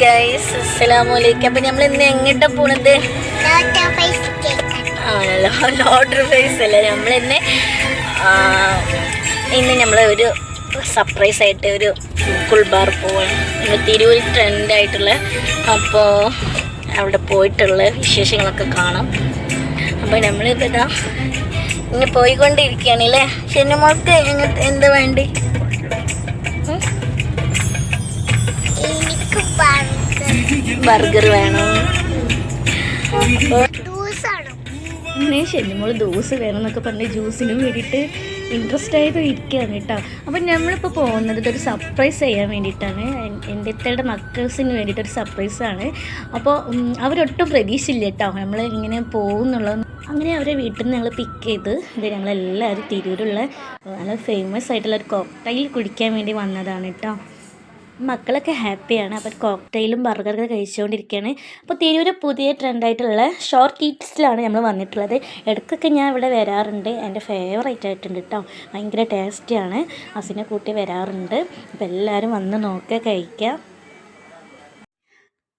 Guys, അസ്സലാമലൈക്കും. അപ്പം നമ്മൾ ഇന്ന് എങ്ങോട്ടാ പോണത്? ആണല്ലോ, ലോട്ടർ ഫേസ് അല്ലേ. നമ്മളിന്ന് നമ്മൾ ഒരു സർപ്രൈസ് ആയിട്ട് ഒരു കുൾബാർ പോവാണ്. നമ്മൾ തിരൂർ ട്രെൻഡായിട്ടുള്ള, അപ്പോൾ അവിടെ പോയിട്ടുള്ള വിശേഷങ്ങളൊക്കെ കാണാം. അപ്പോൾ നമ്മളിപ്പോൾ ഇതാ ഇങ്ങനെ പോയിക്കൊണ്ടിരിക്കുകയാണല്ലേ. ഷെന്നുമോൾക്ക് എന്താ വേണ്ടി? ബർഗർ വേണം. അങ്ങനെ ഷെന്നുമോൾ ജ്യൂസ് വേണം എന്നൊക്കെ പറഞ്ഞ് ജ്യൂസിന് വേണ്ടിയിട്ട് ഇൻട്രസ്റ്റ് ആയത് ഇരിക്കുകയാണ് കേട്ടോ. അപ്പം നമ്മളിപ്പോൾ പോകുന്നത് ഇതൊരു സർപ്രൈസ് ചെയ്യാൻ വേണ്ടിയിട്ടാണ്. എൻ്റെ ഇത്തയുടെ മക്കൾസിന് വേണ്ടിയിട്ടൊരു സർപ്രൈസാണ്. അപ്പോൾ അവരൊട്ടും പ്രതീക്ഷയില്ല കേട്ടോ നമ്മൾ ഇങ്ങനെ പോകുന്നുള്ളത്. അങ്ങനെ അവരെ വീട്ടിൽ നിന്ന് ഞങ്ങൾ പിക്ക് ചെയ്ത് ഇത് ഞങ്ങളെല്ലാവരും തിരൂരുള്ള നല്ല ഫേമസ് ആയിട്ടുള്ള ഒരു കോക്ടെയിൽ കുടിക്കാൻ വേണ്ടി വന്നതാണ് കേട്ടോ. മക്കളൊക്കെ ഹാപ്പിയാണ്. അപ്പോൾ കോക്ടെയിലും ബർഗറൊക്കെ കഴിച്ചുകൊണ്ടിരിക്കുകയാണ്. അപ്പോൾ തിരൂർ പുതിയ ട്രെൻഡായിട്ടുള്ള ഷോർട്ട് ഈറ്റ്സിലാണ് നമ്മൾ വന്നിട്ടുള്ളത്. ഇടയ്ക്കൊക്കെ ഞാൻ ഇവിടെ വരാറുണ്ട്. എൻ്റെ ഫേവറേറ്റ് ആയിട്ടുണ്ട് കേട്ടോ. ഭയങ്കര ടേസ്റ്റിയാണ്. അതിനെ കൂട്ടി വരാറുണ്ട്. അപ്പോൾ എല്ലാവരും വന്ന് നോക്കുക, കഴിക്കുക.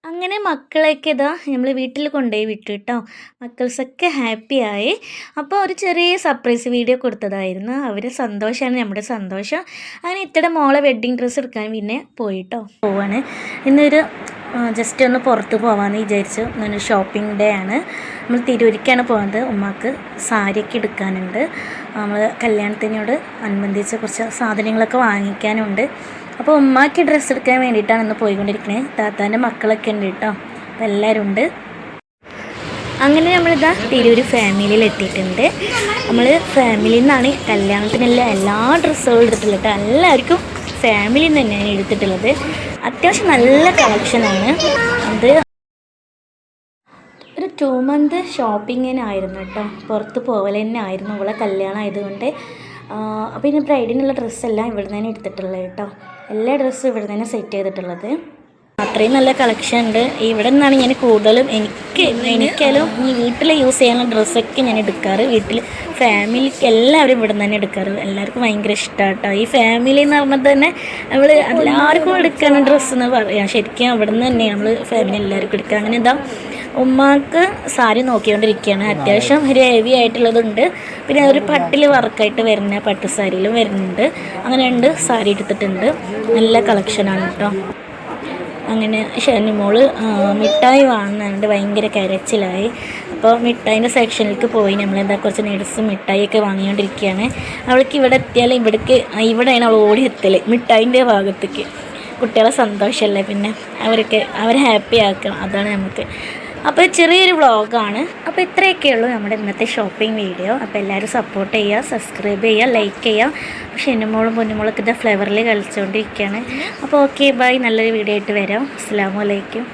അങ്ങനെ മക്കളെയൊക്കെ ഇതാ നമ്മൾ വീട്ടിൽ കൊണ്ടുപോയി വിട്ടു കേട്ടോ. മക്കൾസൊക്കെ ഹാപ്പിയായി. അപ്പോൾ ഒരു ചെറിയ സർപ്രൈസ് വീഡിയോ കൊടുത്തതായിരുന്നു. അവരുടെ സന്തോഷമാണ് നമ്മുടെ സന്തോഷം. അങ്ങനെ ഇത്തയുടെ മോളെ വെഡ്ഡിങ് ഡ്രസ്സ് എടുക്കാൻ പിന്നെ പോയിട്ടോ പോവാണ്. ഇന്നൊരു ജസ്റ്റ് ഒന്ന് പുറത്ത് പോകാമെന്ന് വിചാരിച്ചു. ഇന്നൊരു ഷോപ്പിംഗ് ഡേ ആണ്. നമ്മൾ തിരൂരിക്കാണ് പോകുന്നത്. ഉമ്മാക്ക് സാരിയൊക്കെ എടുക്കാനുണ്ട്. നമ്മൾ കല്യാണത്തിനോട് അനുബന്ധിച്ച് കുറച്ച് സാധനങ്ങളൊക്കെ വാങ്ങിക്കാനുണ്ട്. അപ്പോൾ ഉമ്മാക്ക് ഡ്രസ്സ് എടുക്കാൻ വേണ്ടിയിട്ടാണ് ഇന്ന് പോയിക്കൊണ്ടിരിക്കുന്നത്. താത്താൻ്റെ മക്കളൊക്കെ ഉണ്ട് കേട്ടോ. അപ്പോൾ എല്ലാവരും ഉണ്ട്. അങ്ങനെ നമ്മളിതാ തിരൂർ ഫാമിലിയിൽ എത്തിയിട്ടുണ്ട്. നമ്മൾ ഫാമിലിയിൽ നിന്നാണ് കല്യാണത്തിനുള്ള എല്ലാ ഡ്രസ്സുകളും എടുത്തിട്ടുള്ളത് കേട്ടോ. എല്ലാവർക്കും ഫാമിലിയിൽ നിന്ന് തന്നെയാണ് എടുത്തിട്ടുള്ളത്. അത്യാവശ്യം നല്ല കളക്ഷനാണ്. അത് ഒരു 2 month ഷോപ്പിങ്ങിനായിരുന്നു കേട്ടോ. പുറത്ത് പോകൽ തന്നെ ആയിരുന്നു. അവളെ കല്യാണം ആയതുകൊണ്ട്. അപ്പോൾ ഇനി ബ്രൈഡിനുള്ള ഡ്രസ്സെല്ലാം ഇവിടെ നിന്ന് തന്നെ എടുത്തിട്ടുള്ളത് കേട്ടോ. എല്ലാ ഡ്രസ്സും ഇവിടെ തന്നെ സെറ്റ് ചെയ്തിട്ടുള്ളത്. അത്രയും നല്ല കളക്ഷൻ ഉണ്ട്. ഇവിടെ നിന്നാണ് ഞാൻ കൂടുതലും എനിക്കായാലും ഈ വീട്ടിൽ യൂസ് ചെയ്യാനുള്ള ഡ്രസ്സൊക്കെ ഞാൻ എടുക്കാറ്. വീട്ടിൽ ഫാമിലിക്ക് എല്ലാവരും ഇവിടെ നിന്ന് തന്നെ എടുക്കാറ്. എല്ലാവർക്കും ഭയങ്കര ഇഷ്ടമാണ് കേട്ടോ. ഈ ഫാമിലി എന്ന് പറഞ്ഞാൽ തന്നെ നമ്മൾ എല്ലാവർക്കും എടുക്കാനുള്ള ഡ്രസ്സ് എന്ന് പറയാം. ശരിക്കും അവിടെ നിന്ന് തന്നെ നമ്മൾ ഫാമിലി എല്ലാവർക്കും എടുക്കുക. അങ്ങനെ ഇതാ ഉമ്മാക്ക് സാരി നോക്കിക്കൊണ്ടിരിക്കുകയാണ്. അത്യാവശ്യം ഒരു ഹെവി ആയിട്ടുള്ളതുണ്ട്. പിന്നെ ഒരു പട്ടിൽ വർക്കായിട്ട് വരുന്ന പട്ട് സാരിയിലും വരുന്നുണ്ട്. അങ്ങനെ 2 സാരി എടുത്തിട്ടുണ്ട്. നല്ല കളക്ഷനാണ് കേട്ടോ. അങ്ങനെ ഷെന്നുമോൾ മിഠായി വാങ്ങുന്നുണ്ട്. ഭയങ്കര കരച്ചിലായി. അപ്പോൾ മിഠായിൻ്റെ സെക്ഷനിലേക്ക് പോയി. നമ്മളെന്താ കുറച്ച് നട്സും മിഠായിയൊക്കെ വാങ്ങിക്കൊണ്ടിരിക്കുകയാണ്. അവൾക്ക് ഇവിടെ എത്തിയാൽ ഇവിടെയാണ് അവൾ ഓടി എത്തൽ, മിഠായിൻ്റെ ഭാഗത്തേക്ക്. കുട്ടികളെ സന്തോഷമല്ലേ, പിന്നെ അവരെ ഹാപ്പി ആക്കണം, അതാണ് നമുക്ക്. അപ്പോൾ ചെറിയൊരു വ്ളോഗാണ്. അപ്പോൾ ഇത്രയൊക്കെയുള്ളൂ നമ്മുടെ ഇന്നത്തെ ഷോപ്പിംഗ് വീഡിയോ. അപ്പോൾ എല്ലാവരും സപ്പോർട്ട് ചെയ്യുക, സബ്സ്ക്രൈബ് ചെയ്യുക, ലൈക്ക് ചെയ്യുക. പക്ഷേ ഷെന്നുമോളും പൊന്നുമോളൊക്കെ ഇത് ഫ്ലേവറിൽ കളിച്ചുകൊണ്ടിരിക്കുകയാണ്. അപ്പോൾ ഓക്കെ, ബൈ. നല്ലൊരു വീഡിയോ ആയിട്ട് വരാം. അസ്സലാമു അലൈക്കും.